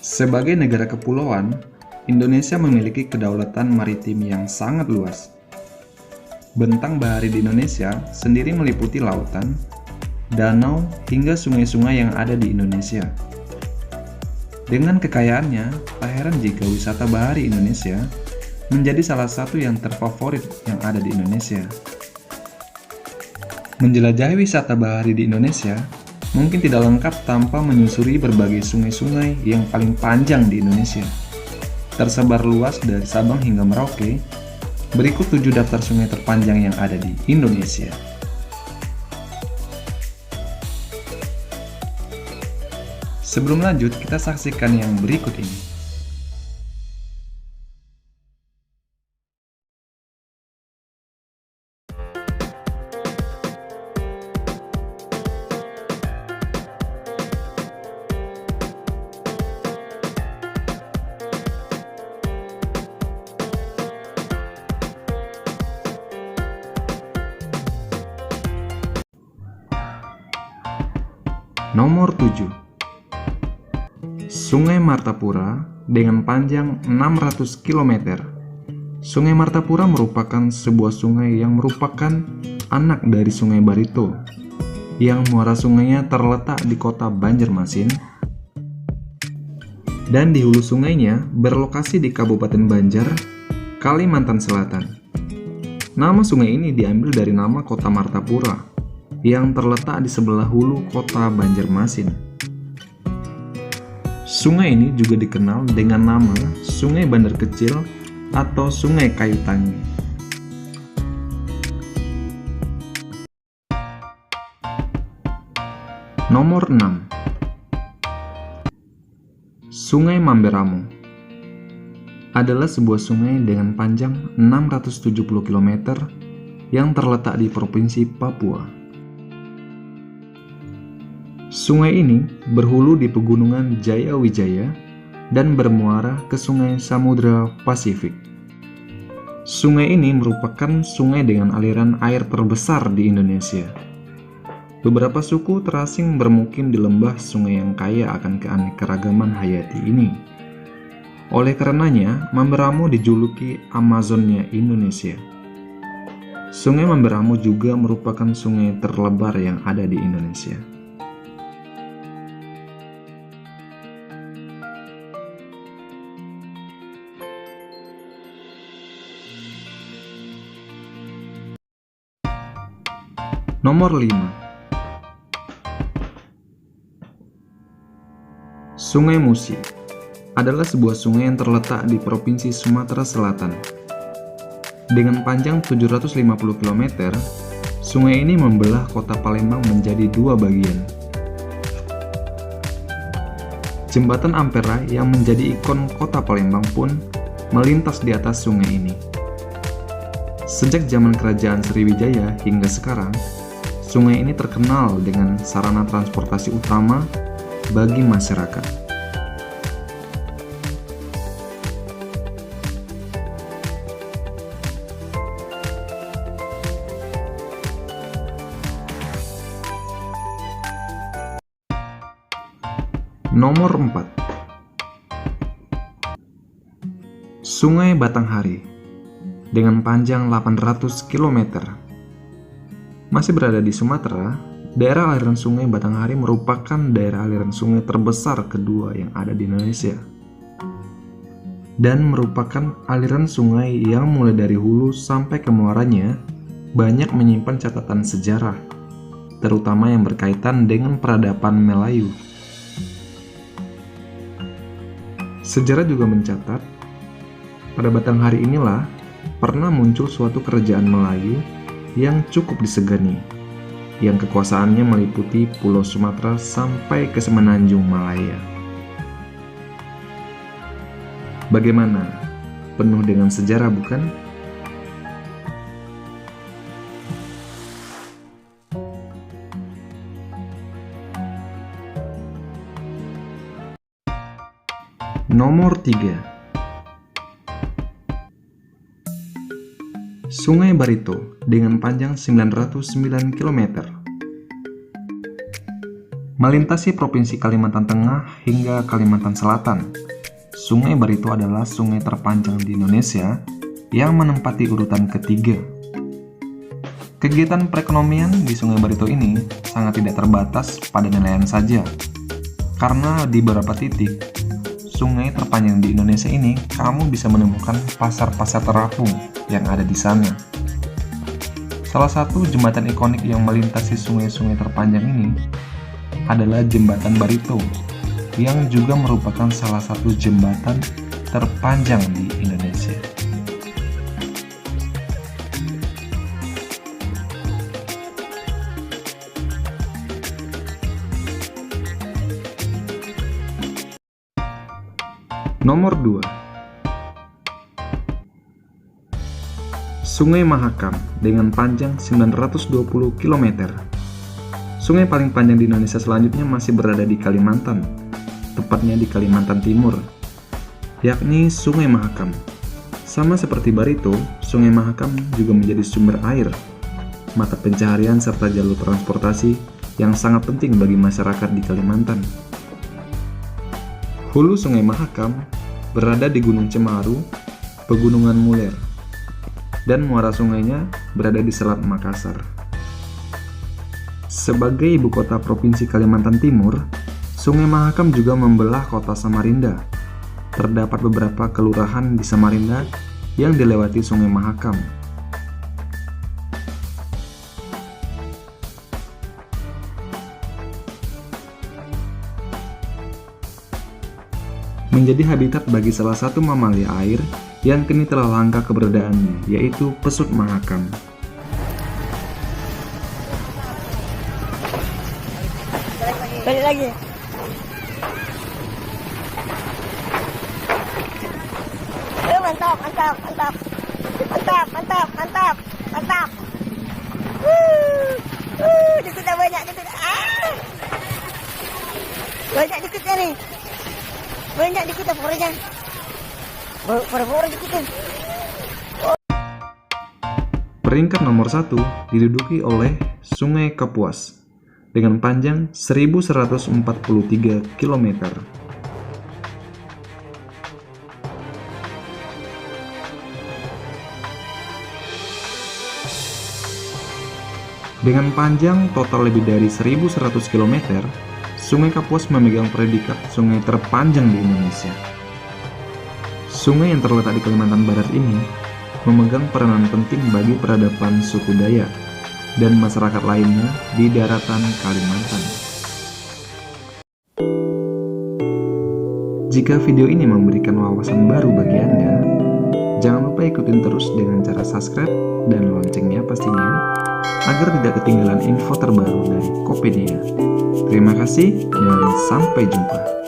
Sebagai negara kepulauan, Indonesia memiliki kedaulatan maritim yang sangat luas. Bentang bahari di Indonesia sendiri meliputi lautan, danau, hingga sungai-sungai yang ada di Indonesia. Dengan kekayaannya, tak heran jika wisata bahari Indonesia menjadi salah satu yang terfavorit yang ada di Indonesia. Menjelajahi wisata bahari di Indonesia mungkin tidak lengkap tanpa menyusuri berbagai sungai-sungai yang paling panjang di Indonesia. Tersebar luas dari Sabang hingga Merauke, berikut 7 daftar sungai terpanjang yang ada di Indonesia. Sebelum lanjut, kita saksikan yang berikut ini. Nomor 7. Sungai Martapura dengan panjang 600 km. Sungai Martapura merupakan sebuah sungai yang merupakan anak dari Sungai Barito, yang muara sungainya terletak di kota Banjarmasin, dan di hulu sungainya berlokasi di Kabupaten Banjar, Kalimantan Selatan. Nama sungai ini diambil dari nama kota Martapura, yang terletak di sebelah hulu kota Banjarmasin. Sungai ini juga dikenal dengan nama Sungai Bandar Kecil atau Sungai Kayu Tangi. Nomor 6. Sungai Mamberamo adalah sebuah sungai dengan panjang 670 km yang terletak di Provinsi Papua. Sungai ini berhulu di pegunungan Jayawijaya dan bermuara ke Sungai Samudra Pasifik. Sungai ini merupakan sungai dengan aliran air terbesar di Indonesia. Beberapa suku terasing bermukim di lembah sungai yang kaya akan keanekaragaman hayati ini. Oleh karenanya, Mamberamo dijuluki Amazonnya Indonesia. Sungai Mamberamo juga merupakan sungai terlebar yang ada di Indonesia. Nomor 5. Sungai Musi adalah sebuah sungai yang terletak di Provinsi Sumatera Selatan. Dengan panjang 750 km, sungai ini membelah kota Palembang menjadi 2 bagian. Jembatan Ampera yang menjadi ikon kota Palembang pun melintas di atas sungai ini. Sejak zaman Kerajaan Sriwijaya hingga sekarang, sungai ini terkenal dengan sarana transportasi utama bagi masyarakat. Nomor 4. Sungai Batanghari dengan panjang 800 km. Masih berada di Sumatera, daerah aliran sungai Batanghari merupakan daerah aliran sungai terbesar kedua yang ada di Indonesia, dan merupakan aliran sungai yang mulai dari hulu sampai ke muaranya banyak menyimpan catatan sejarah, terutama yang berkaitan dengan peradaban Melayu. Sejarah juga mencatat, pada Batanghari inilah pernah muncul suatu kerajaan Melayu yang cukup disegani, yang kekuasaannya meliputi Pulau Sumatera sampai ke Semenanjung Malaya. Bagaimana? Penuh dengan sejarah, bukan? Nomor 3. Sungai Barito dengan panjang 909 km. Melintasi Provinsi Kalimantan Tengah hingga Kalimantan Selatan, Sungai Barito adalah sungai terpanjang di Indonesia yang menempati urutan ketiga. Kegiatan perekonomian di Sungai Barito ini sangat tidak terbatas pada nelayan saja, karena di beberapa titik sungai terpanjang di Indonesia ini kamu bisa menemukan pasar-pasar terapung yang ada di sana. Salah satu jembatan ikonik yang melintasi sungai-sungai terpanjang ini adalah Jembatan Barito, yang juga merupakan salah satu jembatan terpanjang di Indonesia. Nomor 2. Sungai Mahakam dengan panjang 920 km. Sungai paling panjang di Indonesia selanjutnya masih berada di Kalimantan, tepatnya di Kalimantan Timur, yakni Sungai Mahakam. Sama seperti Barito, Sungai Mahakam juga menjadi sumber air, mata pencaharian serta jalur transportasi yang sangat penting bagi masyarakat di Kalimantan. Hulu Sungai Mahakam berada di Gunung Cemaru, Pegunungan Muler, dan muara sungainya berada di Selat Makassar. Sebagai ibu kota Provinsi Kalimantan Timur, Sungai Mahakam juga membelah kota Samarinda. Terdapat beberapa kelurahan di Samarinda yang dilewati Sungai Mahakam. Menjadi habitat bagi salah satu mamalia air yang kini telah langka keberadaannya, yaitu pesut Mahakam. Balik lagi. Mantap, mantap, mantap. Mantap, mantap, mantap, mantap. Dikut dah banyak, dikut. Banyak dikutnya nih. Banyak dikut dah poranya. Pora-pora dikutnya. Peringkat nomor 1 diduduki oleh Sungai Kapuas dengan panjang 1143 km. Dengan panjang total lebih dari 1100 km, Sungai Kapuas memegang predikat sungai terpanjang di Indonesia. Sungai yang terletak di Kalimantan Barat ini memegang peranan penting bagi peradaban suku Dayak dan masyarakat lainnya di daratan Kalimantan. Jika video ini memberikan wawasan baru bagi Anda, jangan lupa ikutin terus dengan cara subscribe dan loncengnya pastinya, agar tidak ketinggalan info terbaru dari Kopedia. Terima kasih dan sampai jumpa.